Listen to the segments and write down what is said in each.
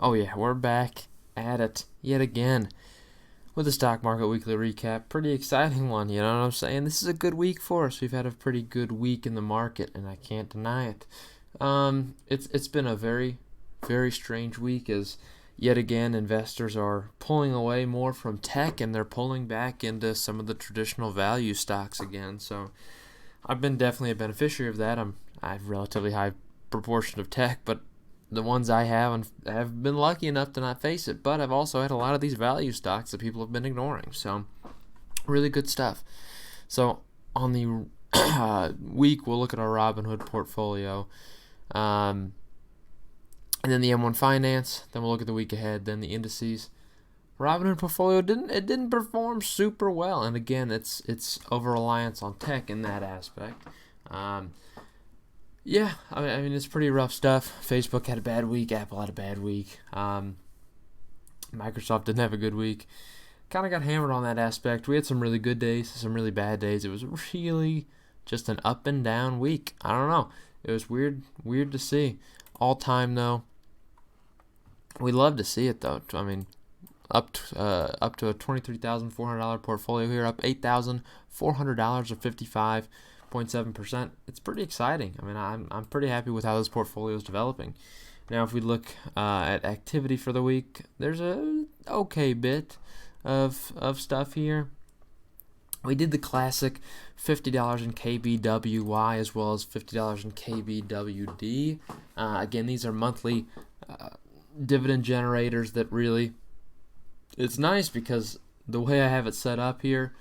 Oh yeah, we're back at it yet again with the stock market weekly recap. Pretty exciting one, you know what I'm saying? This is a good week for us. We've had a pretty good week in the market, and I can't deny it. It's been a very strange week as yet again investors are pulling away more from tech and they're pulling back into some of the traditional value stocks again. So I've been definitely a beneficiary of that. I have a relatively high proportion of tech, but the ones I have been lucky enough to not face it. But I've also had a lot of these value stocks that people have been ignoring. So really good stuff. So on the week, we'll look at our Robinhood portfolio, and then the M1 Finance. Then we'll look at the week ahead. Then the indices. Robinhood portfolio didn't perform super well, and again, it's over reliance on tech in that aspect. Um, yeah, I mean it's pretty rough stuff. Facebook had a bad week. Apple had a bad week. Microsoft didn't have a good week. Kind of got hammered on that aspect. We had some really good days, some really bad days. It was really just an up and down week. I don't know. It was weird to see. All time though, we love to see it though. I mean, up to a $23,400 portfolio here, up $8,400 or 55.7%. It's pretty exciting. I mean, I'm pretty happy with how this portfolio is developing. Now, if we look at activity for the week, there's a okay bit of stuff here. We did the classic $50 in KBWY as well as $50 in KBWD. Again, these are monthly dividend generators that really, it's nice because the way I have it set up here,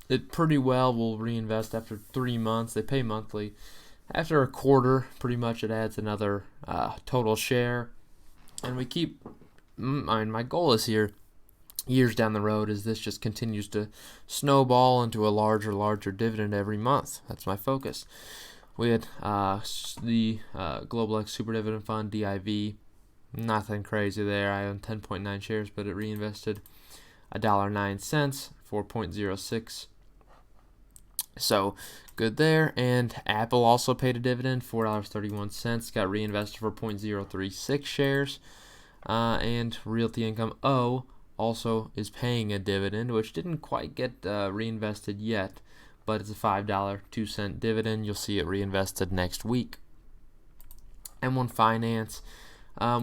it pretty well will reinvest after 3 months. They pay monthly. After a quarter, pretty much it adds another total share. And we keep, I mean, my goal is here, years down the road, is this just continues to snowball into a larger dividend every month. That's my focus. We had the Global X Super Dividend Fund, DIV. Nothing crazy there. I own 10.9 shares, but it reinvested $1.09 for 0.06. So good there. And Apple also paid a dividend, $4.31, got reinvested for 0.036 shares. And Realty Income O also is paying a dividend, which didn't quite get reinvested yet, but it's a $5.02 dividend. You'll see it reinvested next week. M1 Finance.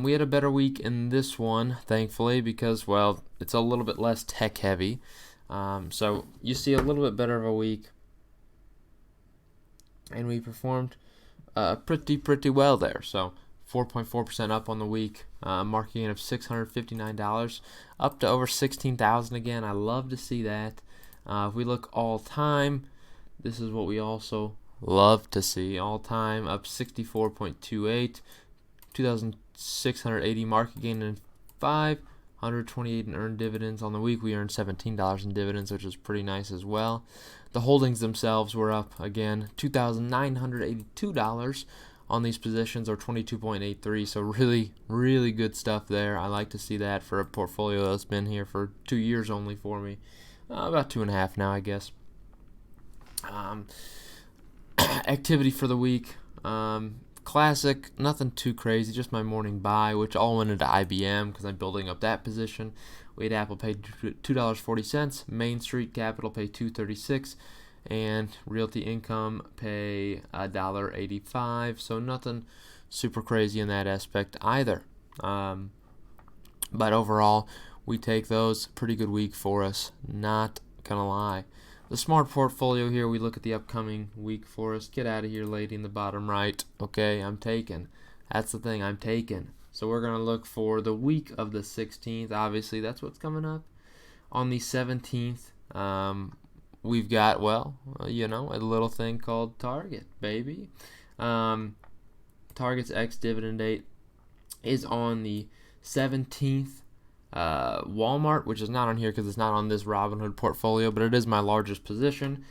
We had a better week in this one, thankfully, because, well, it's a little bit less tech heavy. So you see a little bit better of a week. And we performed pretty well there. So 4.4% up on the week, market gain of $659, up to over $16,000 again. I love to see that. If we look all time, this is what we also love to see. All time up 64.28, 2,680 market gain and 528 in earned dividends. On the week, we earned $17 in dividends, which is pretty nice as well. The holdings themselves were up again, $2,982 on these positions, or 22.83. So really good stuff there. I like to see that for a portfolio that's been here for 2 years only for me, about 2.5 now, I guess. Activity for the week. Classic, nothing too crazy, just my morning buy, which all went into IBM because I'm building up that position. We had Apple paid $2.40, Main Street Capital pay $2.36, and Realty Income pay $1.85. So nothing super crazy in that aspect either. But overall, we take those. Pretty good week for us, not gonna lie. The smart portfolio here, we look at the upcoming week for us. Get out of here, lady, in the bottom right. Okay, I'm taken. That's the thing, I'm taken. So we're going to look for the week of the 16th. Obviously, that's what's coming up. On the 17th, we've got, well, a little thing called Target, baby. Target's ex-dividend date is on the 17th. Walmart, which is not on here because it's not on this Robinhood portfolio, but it is my largest position,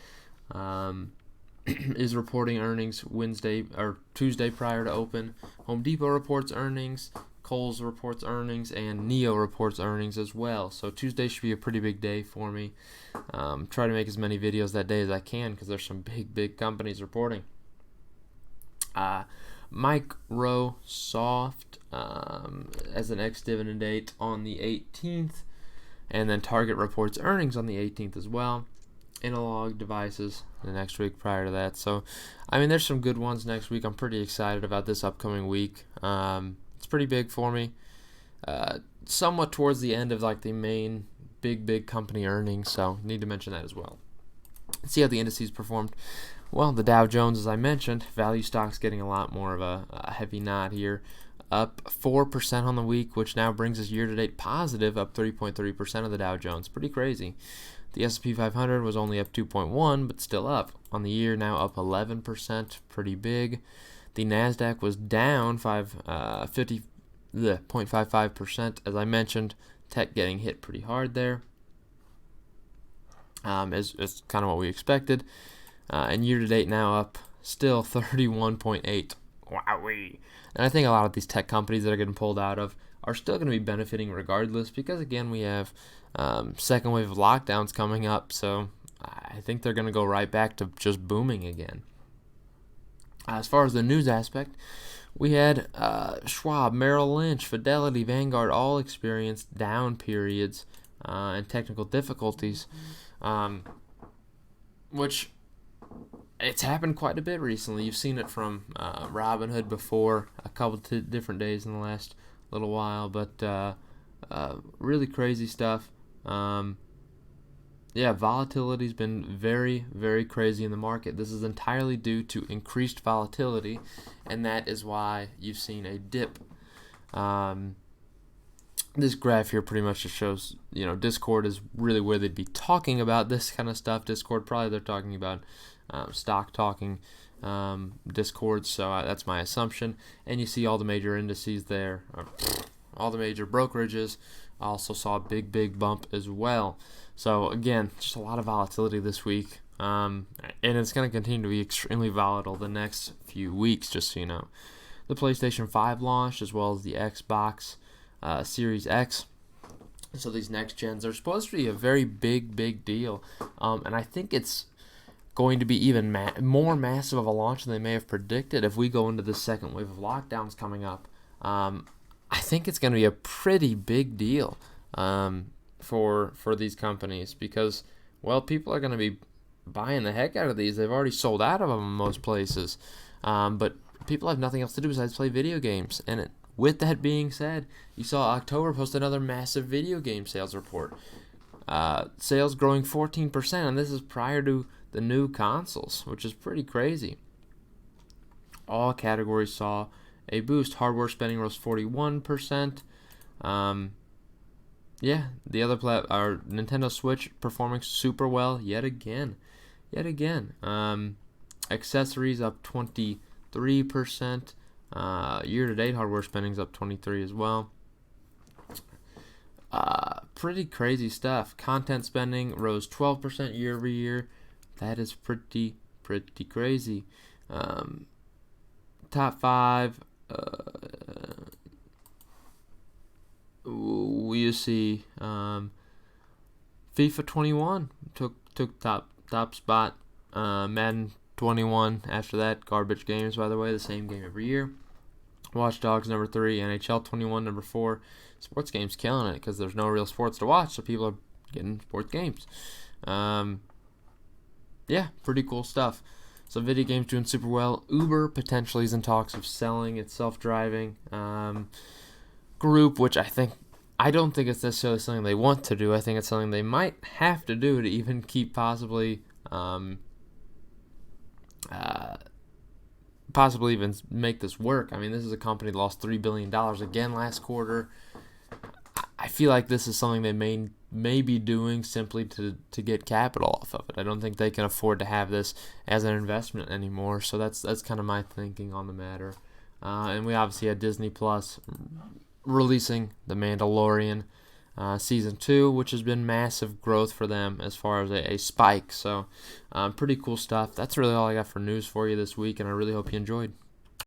is reporting earnings Wednesday or Tuesday prior to open. Home Depot reports earnings, Kohl's reports earnings, and Neo reports earnings as well. So Tuesday should be a pretty big day for me. Try to make as many videos that day as I can because there's some big companies reporting. Microsoft as an ex-dividend date on the 18th, and then Target reports earnings on the 18th as well. Analog Devices the next week prior to that. So, I mean, there's some good ones next week. I'm pretty excited about this upcoming week. It's pretty big for me. Somewhat towards the end of like the main big company earnings, so need to mention that as well. Let's see how the indices performed. Well, the Dow Jones, as I mentioned, value stocks getting a lot more of a heavy nod here. Up 4% on the week, which now brings us year-to-date positive, up 3.3% of the Dow Jones. Pretty crazy. The S&P 500 was only up 2.1, but still up. On the year, now up 11%, pretty big. The NASDAQ was down 0.55%. As I mentioned, tech getting hit pretty hard there. It's kind of what we expected. And year-to-date now up still 31.8. Wowee. And I think a lot of these tech companies that are getting pulled out of are still going to be benefiting regardless because, again, we have second wave of lockdowns coming up. So I think they're going to go right back to just booming again. As far as the news aspect, we had Schwab, Merrill Lynch, Fidelity, Vanguard all experienced down periods and technical difficulties, which it's happened quite a bit recently. You've seen it from Robinhood before, a couple different days in the last little while, but really crazy stuff. Volatility's been very, very crazy in the market. This is entirely due to increased volatility, and that is why you've seen a dip. This graph here pretty much just shows, Discord is really where they'd be talking about this kind of stuff. Discord, probably they're talking about stock talking Discord, so that's my assumption. And you see all the major indices there, all the major brokerages also saw a big bump as well. So again, just a lot of volatility this week, and it's going to continue to be extremely volatile the next few weeks, just so you know. The PlayStation 5 launched, as well as the Xbox Series X. So these next gens are supposed to be a very big deal, and I think it's going to be even more massive of a launch than they may have predicted. If we go into the second wave of lockdowns coming up, I think it's going to be a pretty big deal for these companies because, well, people are going to be buying the heck out of these. They've already sold out of them in most places, but people have nothing else to do besides play video games. And with that being said, you saw October post another massive video game sales report. Sales growing 14%, and this is prior to the new consoles, which is pretty crazy. All categories saw a boost. Hardware spending rose 41%. The other our Nintendo Switch performing super well yet again. Accessories up 23%. Year-to-date hardware spending's up 23% as well. Pretty crazy stuff. Content spending rose 12% year over year. That is pretty crazy. Top 5. We see FIFA 21 took top spot. Madden 21 after that. Garbage games, by the way, the same game every year. Watch Dogs number 3, NHL 21 number 4. Sports games killing it because there's no real sports to watch, so people are getting sports games. Pretty cool stuff. So video games doing super well. Uber potentially is in talks of selling its self-driving group, which I don't think it's necessarily something they want to do. I think it's something they might have to do to even keep possibly even make this work. I mean, this is a company that lost $3 billion again last quarter. I feel like this is something they may be doing simply to get capital off of it. I don't think they can afford to have this as an investment anymore. So that's kind of my thinking on the matter. And we obviously had Disney Plus releasing The Mandalorian Season 2, which has been massive growth for them as far as a spike. So pretty cool stuff. That's really all I got for news for you this week, and I really hope you enjoyed.